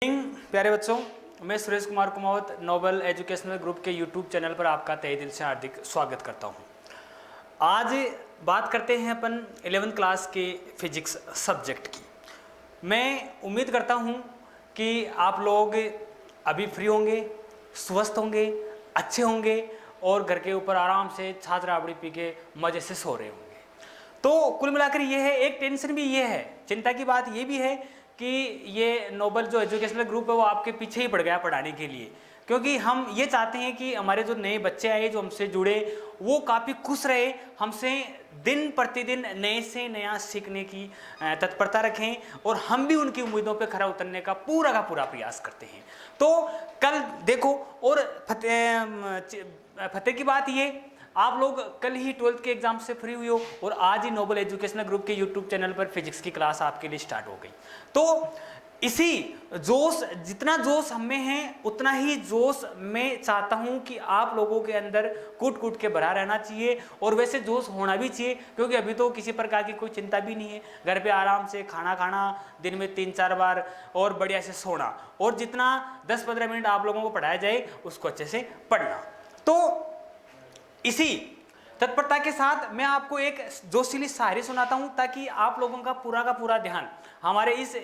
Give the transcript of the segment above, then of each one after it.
प्यारे बच्चों, मैं Suresh Kumar Kumawat noble educational group के यूट्यूब चैनल पर आपका तहे दिल से हार्दिक स्वागत करता हूं। आज बात करते हैं अपन 11वीं क्लास के फिजिक्स सब्जेक्ट की। मैं उम्मीद करता हूं कि आप लोग अभी फ्री होंगे, स्वस्थ होंगे, अच्छे होंगे और घर के ऊपर आराम से छाछ राबड़ी पी के मज़े से सो रहे होंगे। तो कुल मिलाकर ये है, एक टेंशन भी ये है, चिंता की बात ये भी है कि ये नोबल जो एजुकेशनल ग्रुप है वो आपके पीछे ही पड़ गया पढ़ाने के लिए, क्योंकि हम ये चाहते हैं कि हमारे जो नए बच्चे आए जो हमसे जुड़े वो काफ़ी खुश रहे, हमसे दिन प्रतिदिन नए से नया सीखने की तत्परता रखें और हम भी उनकी उम्मीदों पर खरा उतरने का पूरा प्रयास करते हैं। तो कल देखो, और फतेह की बात ये, आप लोग कल ही 12th के एग्जाम से फ्री हुए हो और आज ही नोबल एजुकेशनल ग्रुप के यूट्यूब चैनल पर फिजिक्स की क्लास आपके लिए स्टार्ट हो गई। तो इसी जोश, जितना जोश हमें है उतना ही जोश मैं चाहता हूं कि आप लोगों के अंदर कूट कूट के भरा रहना चाहिए, और वैसे जोश होना भी चाहिए, क्योंकि अभी तो किसी प्रकार की कोई चिंता भी नहीं है। घर पे आराम से खाना खाना, दिन में 3-4 बार और बढ़िया से सोना, और जितना 10-15 मिनट आप लोगों को पढ़ाया जाए उसको अच्छे से पढ़ना। तो इसी तत्परता के साथ मैं आपको एक जोशीली शायरी सुनाता हूं, ताकि आप लोगों का पूरा ध्यान हमारे इस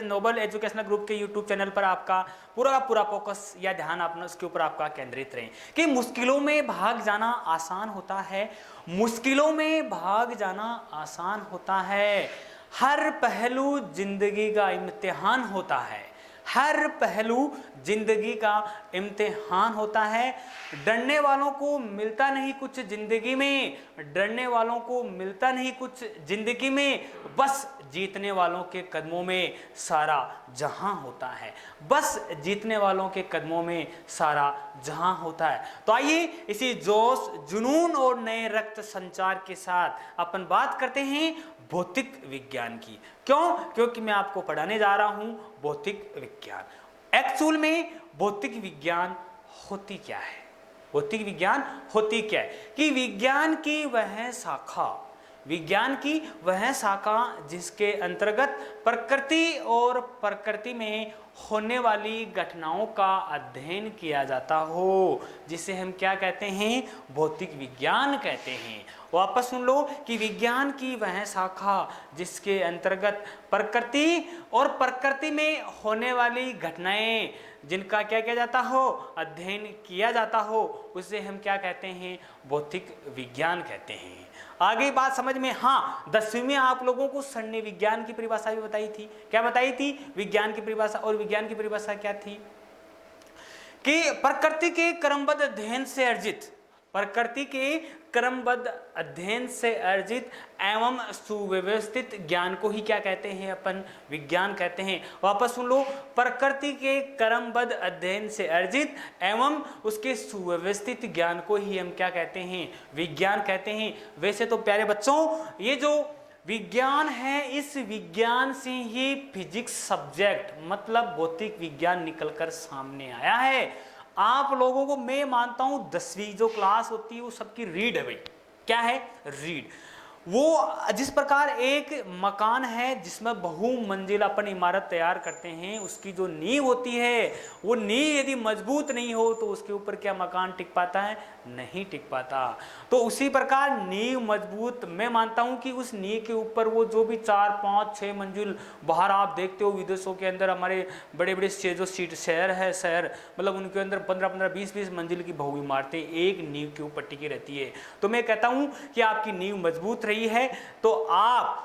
नोबल एजुकेशनल ग्रुप के यूट्यूब चैनल पर आपका पूरा फोकस या ध्यान अपना उसके ऊपर आपका केंद्रित रहे। कि मुश्किलों में भाग जाना आसान होता है, मुश्किलों में भाग जाना आसान होता है, हर पहलू जिंदगी का इम्तिहान होता है, हर पहलू जिंदगी का इम्तिहान होता है। डरने वालों को मिलता नहीं कुछ जिंदगी में, डरने वालों को मिलता नहीं कुछ जिंदगी में, बस जीतने वालों के कदमों में सारा जहां होता है, बस जीतने वालों के कदमों में सारा जहां होता है। तो आइए इसी जोश, जुनून और नए रक्त संचार के साथ अपन बात करते हैं भौतिक विज्ञान की। क्यों? क्योंकि मैं आपको पढ़ाने जा रहा हूं भौतिक विज्ञान। एक्चुअल में भौतिक विज्ञान होती क्या है? भौतिक विज्ञान होती क्या है? कि विज्ञान की वह शाखा, विज्ञान की वह शाखा जिसके अंतर्गत प्रकृति और प्रकृति में होने वाली घटनाओं का अध्ययन किया जाता हो, जिसे हम क्या कहते हैं? भौतिक विज्ञान कहते हैं। वापस सुन लो कि विज्ञान की वह शाखा जिसके अंतर्गत प्रकृति और प्रकृति में होने वाली घटनाएं जिनका क्या किया जाता हो? अध्ययन किया जाता हो, उसे हम क्या कहते हैं? भौतिक विज्ञान कहते हैं। आगे बात समझ में? हाँ, 10वीं में आप लोगों को सर ने विज्ञान की परिभाषा भी बताई थी। क्या बताई थी? विज्ञान की परिभाषा। और विज्ञान की परिभाषा क्या थी? कि प्रकृति के क्रमबद्ध अध्ययन से अर्जित, प्रकृति के क्रमबद्ध अध्ययन से अर्जित एवं सुव्यवस्थित ज्ञान को ही क्या कहते हैं? अपन विज्ञान कहते हैं। वापस सुन लो, प्रकृति के क्रमबद्ध अध्ययन से अर्जित एवं उसके सुव्यवस्थित ज्ञान को ही हम क्या कहते हैं? विज्ञान कहते हैं। वैसे तो प्यारे बच्चों, ये जो विज्ञान है, इस विज्ञान से ही फिजिक्स सब्जेक्ट मतलब भौतिक विज्ञान निकलकर सामने आया है। आप लोगों को मैं मानता हूं 10वीं जो क्लास होती है वो सबकी रीड है भाई। क्या है? रीड। वो जिस प्रकार एक मकान है जिसमें बहुमंजिल अपन इमारत तैयार करते हैं, उसकी जो नींव होती है, वो नींव यदि मजबूत नहीं हो तो उसके ऊपर क्या मकान टिक पाता है? नहीं टिक पाता। तो उसी प्रकार नींव मजबूत, मैं मानता हूं कि उस नींव के ऊपर वो जो भी 4-5-6 मंजिल, बाहर आप देखते हो विदेशों के अंदर हमारे बड़े बड़े जो शहर है, शहर मतलब उनके अंदर 15-15, 20-20 मंजिल की बहु इमारतें एक नींव के ऊपर टिकी रहती है। तो मैं कहता हूं कि आपकी नींव मजबूत रही है तो आप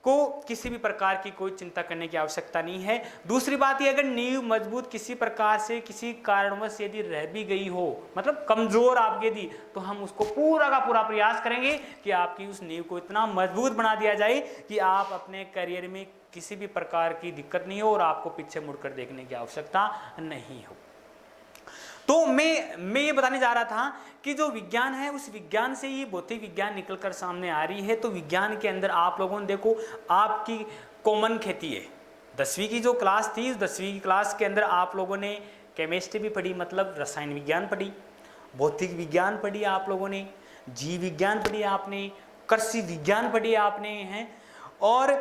को किसी भी प्रकार की कोई चिंता करने की आवश्यकता नहीं है। दूसरी बात ये, अगर नींव मजबूत किसी प्रकार से किसी कारणवश यदि रह भी गई हो, मतलब कमजोर आपके दी, तो हम उसको पूरा प्रयास करेंगे कि आपकी उस नींव को इतना मजबूत बना दिया जाए कि आप अपने करियर में किसी भी प्रकार की दिक्कत नहीं हो और आपको पीछे मुड़कर देखने की आवश्यकता नहीं हो। तो मैं ये बताने जा रहा था कि जो विज्ञान है उस विज्ञान से ही भौतिक विज्ञान निकलकर सामने आ रही है। तो विज्ञान के अंदर आप लोगों ने देखो, आपकी कॉमन खेती है। 10वीं की जो क्लास थी, उस 10वीं की क्लास के अंदर आप लोगों ने केमिस्ट्री भी पढ़ी, मतलब रसायन विज्ञान पढ़ी, भौतिक विज्ञान पढ़ी आप लोगों ने, जीव विज्ञान पढ़ी आपने, कृषि विज्ञान पढ़ी आपने हैं, और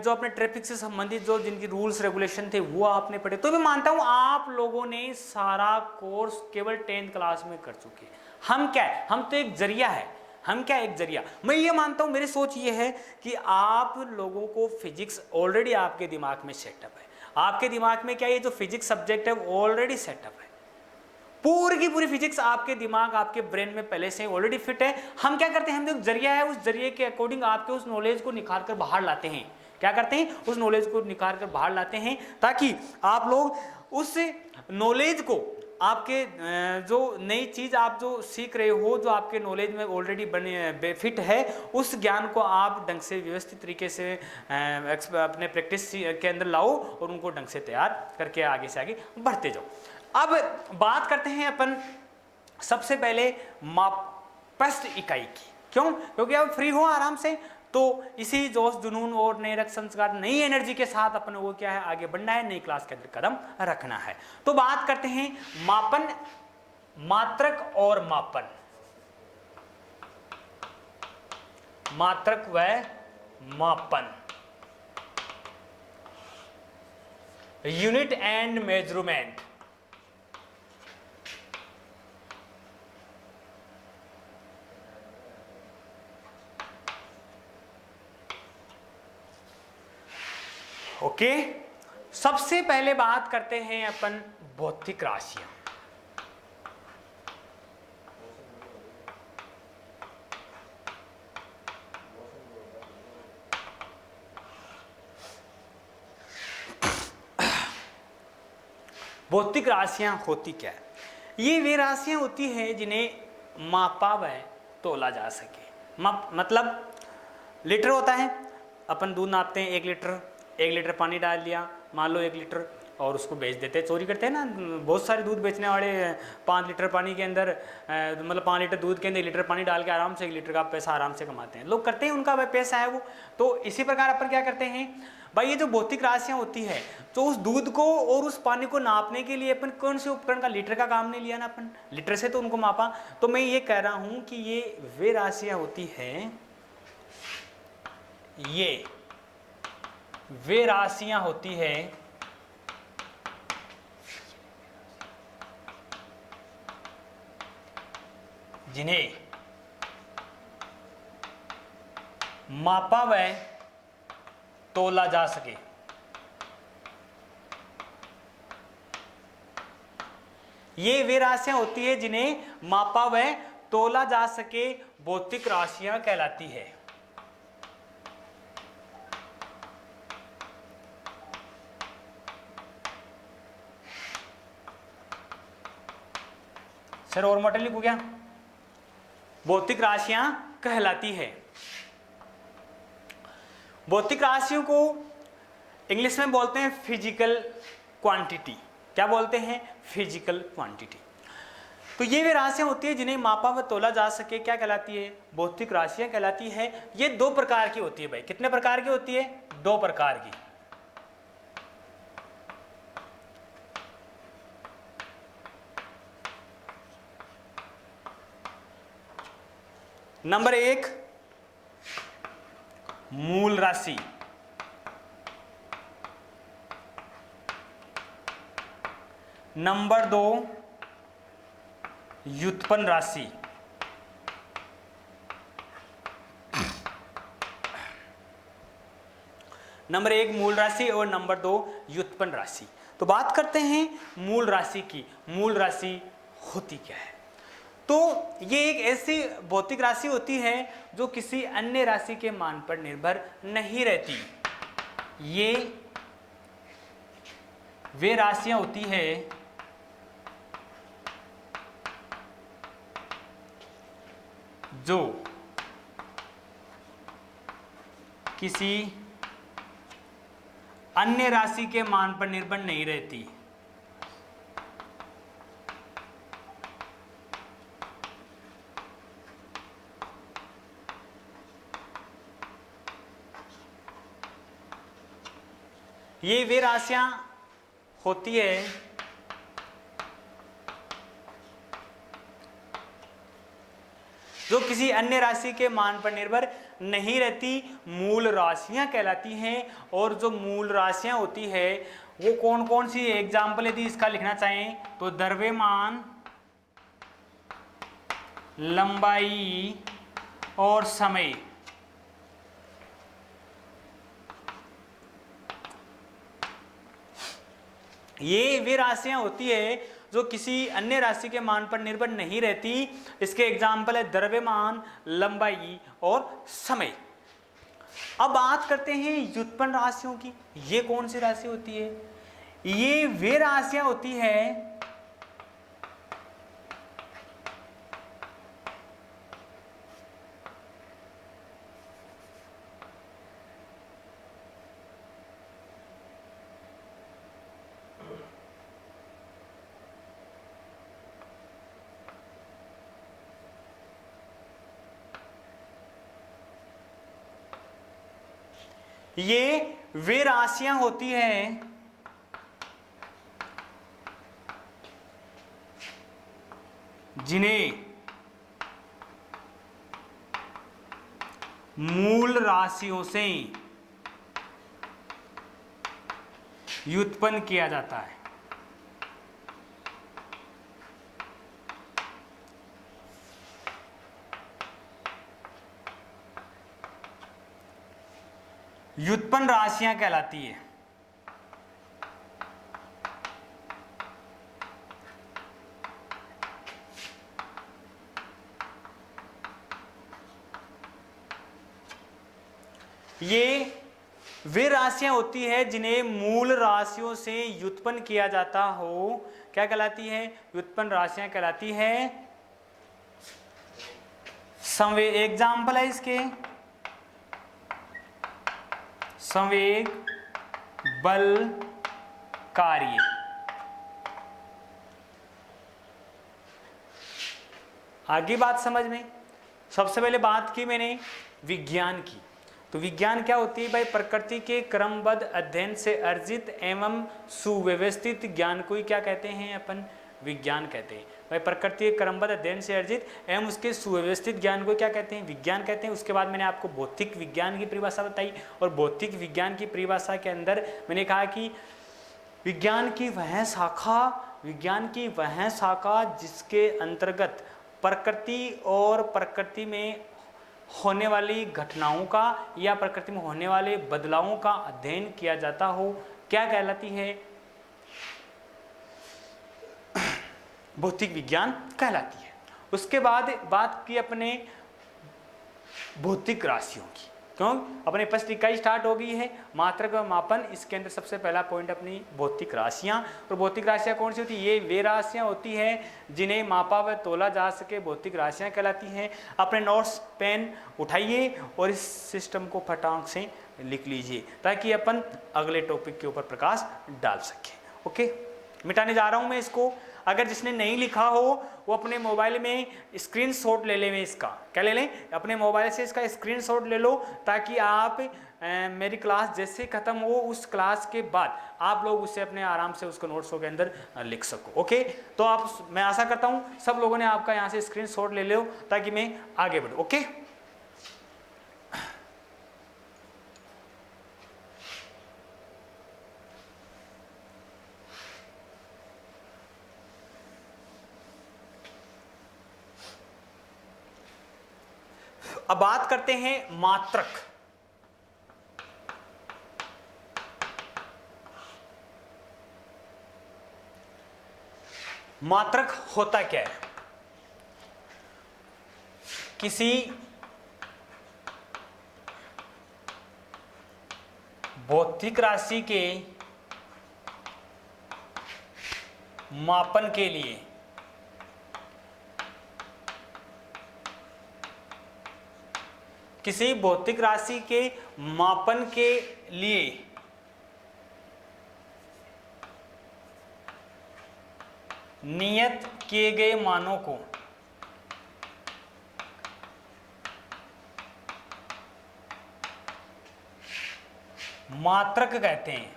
जो अपने ट्रैफिक से संबंधित जो जिनकी रूल्स रेगुलेशन थे वो आपने पढ़े। तो मैं मानता हूँ आप लोगों ने सारा कोर्स केवल 10th क्लास में कर चुके हैं। हम क्या है, हम तो एक जरिया है, हम क्या एक जरिया। मैं ये मानता हूँ, मेरी सोच ये है कि आप लोगों को फिजिक्स ऑलरेडी आपके दिमाग में सेटअप है। आपके दिमाग में क्या ये जो फिजिक्स सब्जेक्ट है वो ऑलरेडी सेटअप है। पूरी की पूरी फिजिक्स आपके दिमाग आपके ब्रेन में पहले से ऑलरेडी फिट है। हम क्या करते हैं, हम जो जरिया है उस जरिए के अकॉर्डिंग आपके उस नॉलेज को निकाल कर बाहर लाते हैं। क्या करते हैं, उस नॉलेज को निकाल कर बाहर लाते हैं ताकि आप लोग उस नॉलेज को, आपके जो नई चीज आप जो सीख रहे हो, जो आपके नॉलेज में ऑलरेडी बने फिट है, उस ज्ञान को आप ढंग से व्यवस्थित तरीके से अपने प्रैक्टिस के अंदर लाओ और उनको ढंग से तैयार करके आगे से आगे बढ़ते जाओ। अब बात करते हैं अपन सबसे पहले मापस्ट इकाई की। क्यों? क्योंकि अब फ्री हो आराम से, तो इसी जोश जुनून और नए रक्त संस्कार नई एनर्जी के साथ अपन को क्या है आगे बढ़ना है, नई क्लास के अंदर कदम रखना है। तो बात करते हैं मापन, मात्रक और मापन, मात्रक व मापन, यूनिट एंड मेजरमेंट। ओके, सबसे पहले बात करते हैं अपन भौतिक राशियां। भौतिक राशियां होती क्या है? ये वे राशियां होती हैं जिन्हें मापा व तोला जा सके। मतलब लीटर होता है, अपन दूध नापते हैं 1 लीटर पानी डाल लिया, मान लो 1 लीटर, और उसको बेच देते हैं, चोरी करते हैं ना बहुत सारे दूध बेचने वाले। 5 लीटर पानी के अंदर मतलब 5 लीटर दूध के अंदर 1 लीटर पानी डाल के आराम से 1 लीटर का पैसा आराम से कमाते हैं लोग, करते हैं, उनका वह पैसा है वो। तो इसी प्रकार अपन क्या करते हैं भाई, ये जो भौतिक राशियां होती है, तो उस दूध को और उस पानी को नापने के लिए अपन कौन से उपकरण का, लीटर का काम नहीं लिया ना अपन, लीटर से तो उनको मापा। तो मैं ये कह रहा हूं कि ये वे राशियां होती हैं, ये वे राशियां होती है जिन्हें मापा व तोला जा सके। ये वे राशियां होती है जिन्हें मापा व तोला जा सके, भौतिक राशियां कहलाती है। सर और मोटे लिखो क्या? भौतिक राशियां कहलाती है। भौतिक राशियों को इंग्लिश में बोलते हैं फिजिकल क्वांटिटी। क्या बोलते हैं? Physical quantity. तो ये वे राशियां होती है जिन्हें मापा व तोला जा सके, क्या कहलाती है? भौतिक राशियां कहलाती है। ये 2 प्रकार की होती है भाई। कितने प्रकार की होती है? 2 प्रकार की। नंबर 1 मूल राशि, नंबर 2 व्युत्पन्न राशि, नंबर 1 मूल राशि और नंबर 2 व्युत्पन्न राशि। तो बात करते हैं मूल राशि की। मूल राशि होती क्या है? तो ये एक ऐसी भौतिक राशि होती है जो किसी अन्य राशि के मान पर निर्भर नहीं रहती। ये वे राशियां होती है जो किसी अन्य राशि के मान पर निर्भर नहीं रहती। ये वे राशियां होती है जो किसी अन्य राशि के मान पर निर्भर नहीं रहती मूल राशियां कहलाती हैं। और जो मूल राशियां होती है वो कौन कौन सी? एग्जाम्पल यदि इसका लिखना चाहें तो द्रव्यमान, लंबाई और समय। ये वे राशियां होती है जो किसी अन्य राशि के मान पर निर्भर नहीं रहती। इसके एग्जाम्पल है द्रव्यमान, लंबाई और समय। अब बात करते हैं व्युत्पन्न राशियों की। ये कौन सी राशि होती है? ये वे राशियां होती है ये वे राशियां होती हैं जिन्हें मूल राशियों से व्युत्पन्न किया जाता है। व्युत्पन्न राशियां कहलाती है। ये वे राशियां होती है जिन्हें मूल राशियों से व्युत्पन्न किया जाता हो। क्या कहलाती है? व्युत्पन्न राशियां कहलाती है। संवेग एग्जाम्पल है इसके संवेग, बल, कार्य। आगे बात समझ में। सबसे पहले बात की मैंने विज्ञान की। तो विज्ञान क्या होती है भाई? प्रकृति के क्रमबद्ध अध्ययन से अर्जित एवं सुव्यवस्थित ज्ञान को ही क्या कहते हैं? अपन विज्ञान कहते हैं। भाई प्रकृति के क्रमबद्ध अध्ययन से अर्जित एवं उसके सुव्यवस्थित ज्ञान को क्या कहते हैं? विज्ञान कहते हैं। उसके बाद मैंने आपको भौतिक विज्ञान की परिभाषा बताई, और भौतिक विज्ञान की परिभाषा के अंदर मैंने कहा कि विज्ञान की वह शाखा जिसके अंतर्गत प्रकृति और प्रकृति में होने वाली घटनाओं का या प्रकृति में होने वाले बदलावों का अध्ययन किया जाता हो, क्या कहलाती है? भौतिक विज्ञान कहलाती है। उसके बाद बात की अपने भौतिक राशियों की। क्यों? अपने फर्स्ट इकाई स्टार्ट हो गई है मात्रक व मापन। इसके अंदर सबसे पहला पॉइंट अपनी भौतिक राशियां। और भौतिक राशियां कौन सी होती है? ये वे राशियां होती हैं जिन्हें मापा व तोला जा सके, भौतिक राशियां कहलाती हैं। अपने नोट्स पेन उठाइए और इस सिस्टम को फटाक से लिख लीजिए ताकि अपन अगले टॉपिक के ऊपर प्रकाश डाल सकें। ओके, मिटाने जा रहा हूं मैं इसको। अगर जिसने नहीं लिखा हो वो अपने मोबाइल में स्क्रीनशॉट ले लें। इसका क्या ले लें? अपने मोबाइल से इसका स्क्रीनशॉट ले लो ताकि आप मेरी क्लास जैसे खत्म हो उस क्लास के बाद आप लोग उससे अपने आराम से उसको नोट्सों के अंदर लिख सको। ओके, तो आप, मैं आशा करता हूँ सब लोगों ने आपका यहाँ से स्क्रीनशॉट ले लो ताकि मैं आगे बढ़ूँ। ओके, अब बात करते हैं मात्रक। मात्रक होता क्या है? किसी भौतिक राशि के मापन के लिए किसी भौतिक राशि के मापन के लिए नियत किए गए मानों को मात्रक कहते हैं।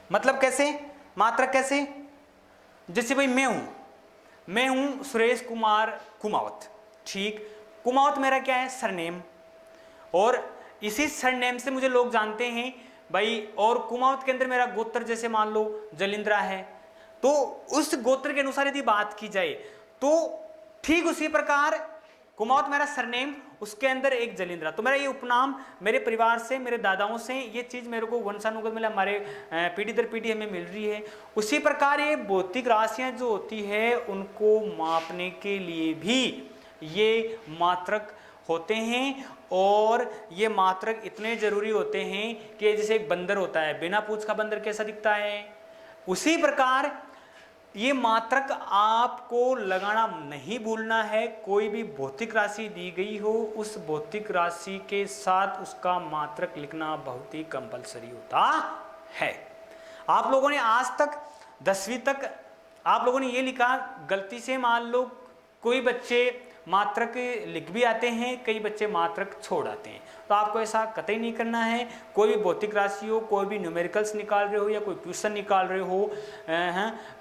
मतलब कैसे? मात्रक कैसे? जैसे भाई मैं हूं, मैं हूं सुरेश कुमार कुमावत, ठीक। कुमावत मेरा क्या है, सरनेम, और इसी सरनेम से मुझे लोग जानते हैं भाई। और कुमावत के अंदर मेरा गोत्र जैसे मान लो जलिंद्रा है, तो उस गोत्र के अनुसार यदि बात की जाए तो ठीक उसी प्रकार कुमावत मेरा सरनेम, उसके अंदर एक जलिंद्रा, तो मेरा ये उपनाम मेरे परिवार से, मेरे दादाओं से ये चीज मेरे को वंशानुगत मिला, हमारे पीढ़ी दर पीढ़ी हमें मिल रही है। उसी प्रकार ये भौतिक राशियां जो होती है उनको मापने के लिए भी ये मात्रक होते हैं, और ये मात्रक इतने जरूरी होते हैं कि जैसे एक बंदर होता है, बिना पूंछ का बंदर कैसा दिखता है, उसी प्रकार ये मात्रक आपको लगाना नहीं भूलना है। कोई भी भौतिक राशि दी गई हो, उस भौतिक राशि के साथ उसका मात्रक लिखना बहुत ही कंपलसरी होता है। आप लोगों ने आज तक 10वीं तक आप लोगों ने ये लिखा, गलती से मान लो कोई बच्चे मात्रक लिख भी आते हैं, कई बच्चे मात्रक छोड़ आते हैं, तो आपको ऐसा कतई नहीं करना है। कोई भी भौतिक राशि हो, कोई भी न्यूमेरिकल्स निकाल रहे हो या कोई क्वेश्चन निकाल रहे हो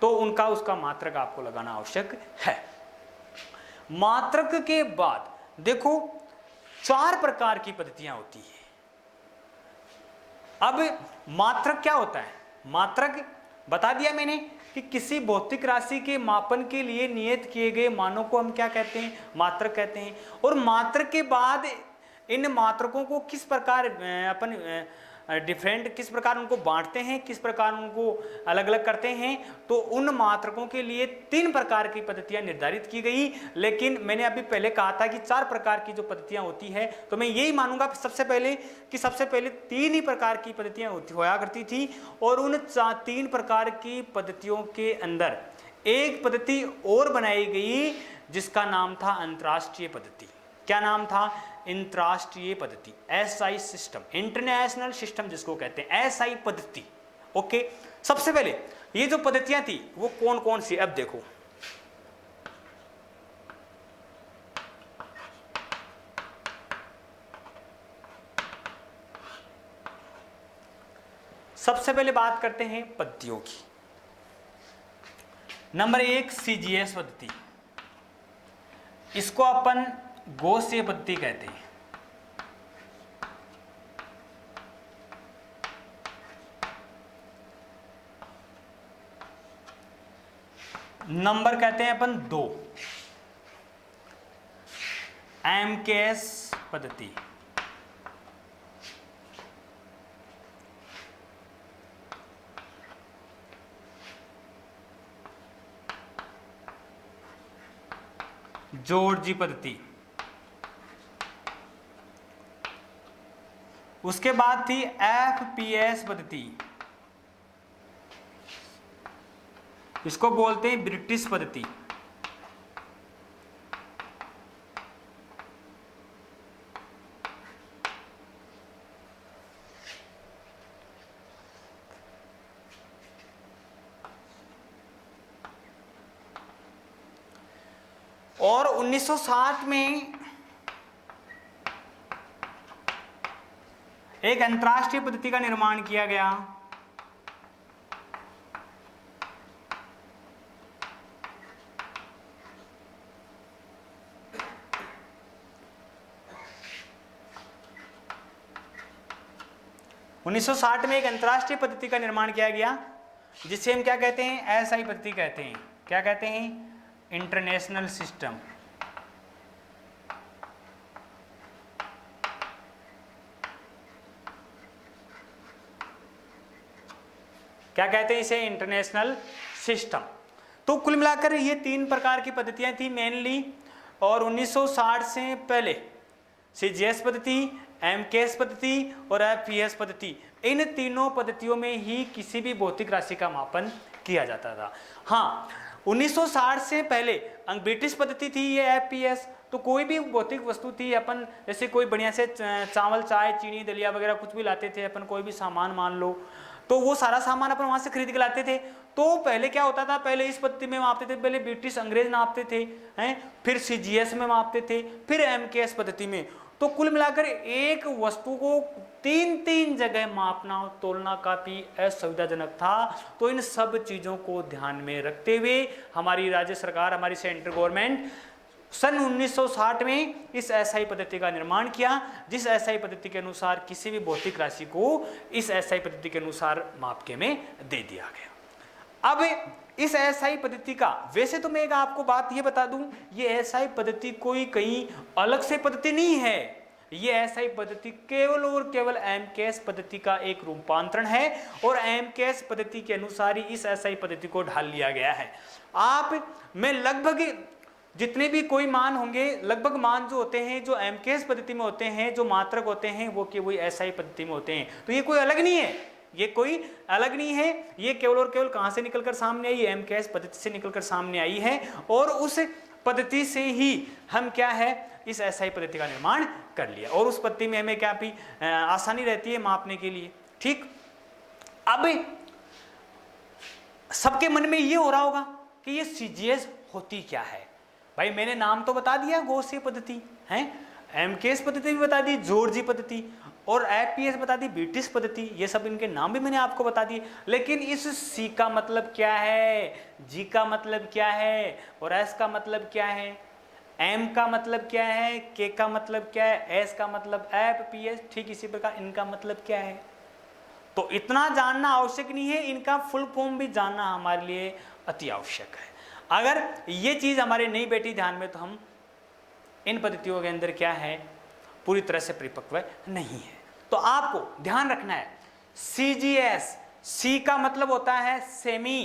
तो उसका मात्रक आपको लगाना आवश्यक है। मात्रक के बाद देखो 4 प्रकार की पद्धतियां होती है। अब मात्रक क्या होता है, मात्रक बता दिया मैंने कि किसी भौतिक राशि के मापन के लिए नियत किए गए मानों को हम क्या कहते हैं, मात्रक कहते हैं। और मात्रक के बाद इन मात्रकों को किस प्रकार अपन डिफरेंट, किस प्रकार उनको बांटते हैं, किस प्रकार उनको अलग अलग करते हैं, तो उन मात्रकों के लिए 3 प्रकार की पद्धतियां निर्धारित की गई। लेकिन मैंने अभी पहले कहा था कि 4 प्रकार की जो पद्धतियां होती है, तो मैं यही मानूंगा सबसे पहले कि सबसे पहले 3 ही प्रकार की पद्धतियां होया करती थी। और उन 3 प्रकार की पद्धतियों के अंदर एक पद्धति और बनाई गई जिसका नाम था अंतरराष्ट्रीय पद्धति। क्या नाम था, अंतरराष्ट्रीय पद्धति, एसआई सिस्टम, इंटरनेशनल सिस्टम जिसको कहते हैं, एसआई पद्धति। ओके, सबसे पहले ये जो पद्धतियां थी वो कौन कौन सी, अब देखो सबसे पहले बात करते हैं पद्धतियों की। नंबर 1 सीजीएस पद्धति, इसको अपन गौसीय पद्धति कहते हैं। नंबर कहते हैं अपन 2 एमकेएस पद्धति। जॉर्जी पद्धति। उसके बाद थी एफपीएस पद्धति, इसको बोलते हैं ब्रिटिश पद्धति। और 1960 में एक अंतरराष्ट्रीय पद्धति का निर्माण किया गया। उन्नीस सौ 60 में एक अंतरराष्ट्रीय पद्धति का निर्माण किया गया जिसे हम क्या कहते हैं, एसआई पद्धति कहते हैं। क्या कहते हैं, इंटरनेशनल सिस्टम। क्या कहते हैं इसे, इंटरनेशनल सिस्टम। तो कुल मिलाकर ये 3 प्रकार की पद्धतियां थी मेनली। और 1960 से पहले सीजीएस पद्धति, एमकेएस पद्धति और एफपीएस पद्धति, इन तीनों पद्धतियों में ही किसी भी भौतिक राशि का मापन किया जाता था। हाँ, 1960 से पहले ब्रिटिश पद्धति थी ये एफपीएस। तो कोई भी भौतिक वस्तु थी, अपन जैसे कोई बढ़िया से चावल, चाय, चीनी, दलिया वगैरह कुछ भी लाते थे अपन, कोई भी सामान मान लो, तो वो सारा सामान अपन वहां से खरीद के लाते थे। तो पहले क्या होता था, पहले इस पद्धति में मापते थे, पहले ब्रिटिश अंग्रेज नापते थे हैं, फिर सीजीएस में मापते थे, फिर एमकेएस पद्धति में। तो कुल मिलाकर एक वस्तु को तीन जगह मापना तोलना काफी असुविधाजनक था। तो इन सब चीजों को ध्यान में रखते हुए हमारी राज्य सरकार, हमारी सेंट्रल गवर्नमेंट सन 1960 में इस एसआई पद्धति का निर्माण किया, जिस एसआई पद्धति के अनुसार किसी भी भौतिक राशि को इस एसआई पद्धति के अनुसार मापके में दे दिया गया। अब इस एसआई पद्धति का, वैसे तो मैं एक आपको बात ये बता दूं, ये एसआई पद्धति कोई कहीं अलग से पद्धति नहीं है, ये एसआई पद्धति केवल और केवल एमकेएस पद्धति का एक रूपांतरण है और एमकेएस पद्धति के अनुसार ही इस एसआई पद्धति को ढाल लिया गया है। आप में लगभग जितने भी कोई मान होंगे, लगभग मान जो होते हैं जो एमकेएस पद्धति में होते हैं, जो मात्रक होते हैं वो कि वही एसआई पद्धति में होते हैं। तो ये कोई अलग नहीं है, ये कोई अलग नहीं है, ये केवल और केवल कहां से निकलकर सामने आई, एमकेएस पद्धति से निकलकर सामने आई है और उस पद्धति से ही हम क्या है इस एसआई पद्धति का निर्माण कर लिया और उस पद्धति में हमें क्या भी आसानी रहती है मापने के लिए। ठीक, अब सबके मन में ये हो रहा होगा कि ये सीजीएस होती क्या है। भाई मैंने नाम तो बता दिया, गॉसीय पद्धति है, एमकेएस पद्धति भी बता दी, जॉर्जी पद्धति, और एफपीएस बता दी, ब्रिटिश पद्धति, ये सब इनके नाम भी मैंने आपको बता दिए। लेकिन इस सी का मतलब क्या है, जी का मतलब क्या है और एस का मतलब क्या है, एम का मतलब क्या है, के का मतलब क्या है, एस का मतलब एफ पी एस, ठीक इसी प्रकार इनका मतलब क्या है। तो इतना जानना आवश्यक नहीं है, इनका फुल फॉर्म भी जानना हमारे लिए अति आवश्यक है। अगर ये चीज हमारे नहीं बैठी ध्यान में तो हम इन पद्धतियों के अंदर क्या है पूरी तरह से परिपक्व नहीं है। तो आपको ध्यान रखना है सीजीएस, सी का मतलब होता है सेमी,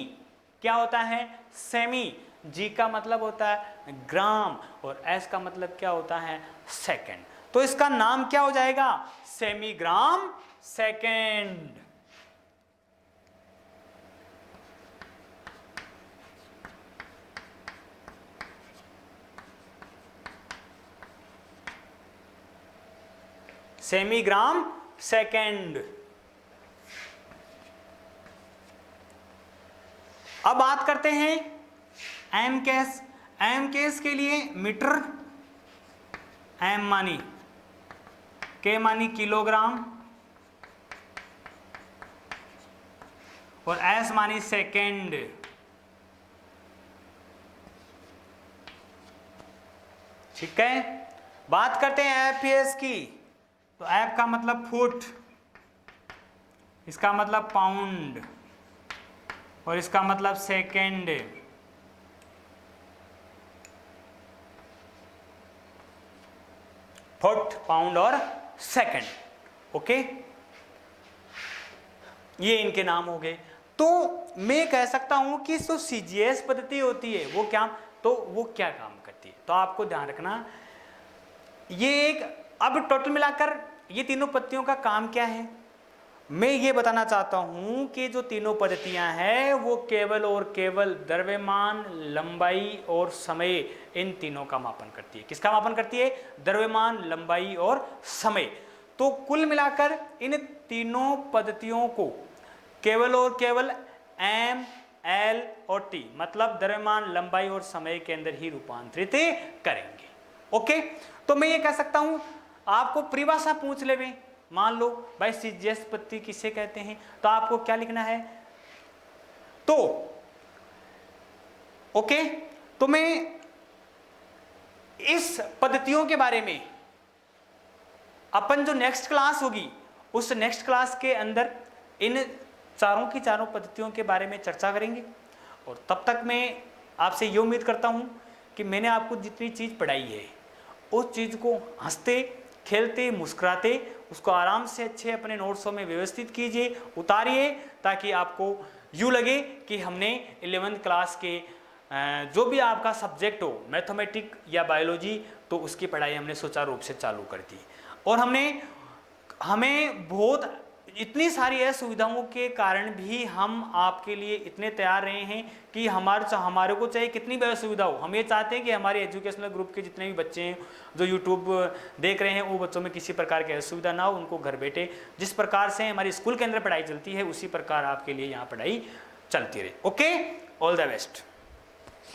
क्या होता है सेमी, जी का मतलब होता है ग्राम और एस का मतलब क्या होता है सेकंड। तो इसका नाम क्या हो जाएगा, सेमी ग्राम सेकंड। सेमीग्राम सेकंड। अब बात करते हैं एमकेएस। एमकेएस के लिए मीटर, एम मानी, के मानी किलोग्राम और एस मानी सेकंड। ठीक है, बात करते हैं एफपीएस की। तो एफ का मतलब फुट, इसका मतलब पाउंड और इसका मतलब सेकेंड। फुट, पाउंड और सेकेंड। ओके, ये इनके नाम हो गए। तो मैं कह सकता हूं कि जो सीजीएस पद्धति होती है वो क्या, तो वो क्या काम करती है, तो आपको ध्यान रखना ये एक, अब टोटल मिलाकर ये तीनों पद्धतियों का काम क्या है, मैं ये बताना चाहता हूं कि जो तीनों पद्धतियां हैं वो केवल और केवल द्रव्यमान, लंबाई और समय, इन तीनों का मापन करती है। किसका मापन करती है, द्रव्यमान, लंबाई और समय। तो कुल मिलाकर इन तीनों पद्धतियों को केवल और केवल एम, एल और टी मतलब द्रव्यमान, लंबाई और समय के अंदर ही रूपांतरित करेंगे। ओके, तो मैं ये कह सकता हूं, आपको परिभाषा पूछ लेवे, मान लो भाई सीजीएस पद्धति किसे कहते हैं, तो आपको क्या लिखना है, तो ओके, तो मैं इस पद्धतियों के बारे में अपन जो नेक्स्ट क्लास होगी उस नेक्स्ट क्लास के अंदर इन चारों की चारों पद्धतियों के बारे में चर्चा करेंगे। और तब तक मैं आपसे ये उम्मीद करता हूं कि मैंने आपको जितनी चीज पढ़ाई है उस चीज को हंसते खेलते मुस्कुराते उसको आराम से अच्छे अपने नोट्सों में व्यवस्थित कीजिए, उतारिए, ताकि आपको यूँ लगे कि हमने 11th क्लास के जो भी आपका सब्जेक्ट हो, मैथमेटिक या बायोलॉजी, तो उसकी पढ़ाई हमने सुचारू रूप से चालू कर दी। और हमें बहुत इतनी सारी असुविधाओं के कारण भी हम आपके लिए इतने तैयार रहे हैं कि हमारे को चाहे कितनी भी असुविधा हो, हम ये चाहते हैं कि हमारे एजुकेशनल ग्रुप के जितने भी बच्चे हैं जो यूट्यूब देख रहे हैं वो बच्चों में किसी प्रकार की असुविधा ना हो, उनको घर बैठे जिस प्रकार से हमारे स्कूल के अंदर पढ़ाई चलती है उसी प्रकार आपके लिए यहाँ पढ़ाई चलती रहे। Okay, all the best.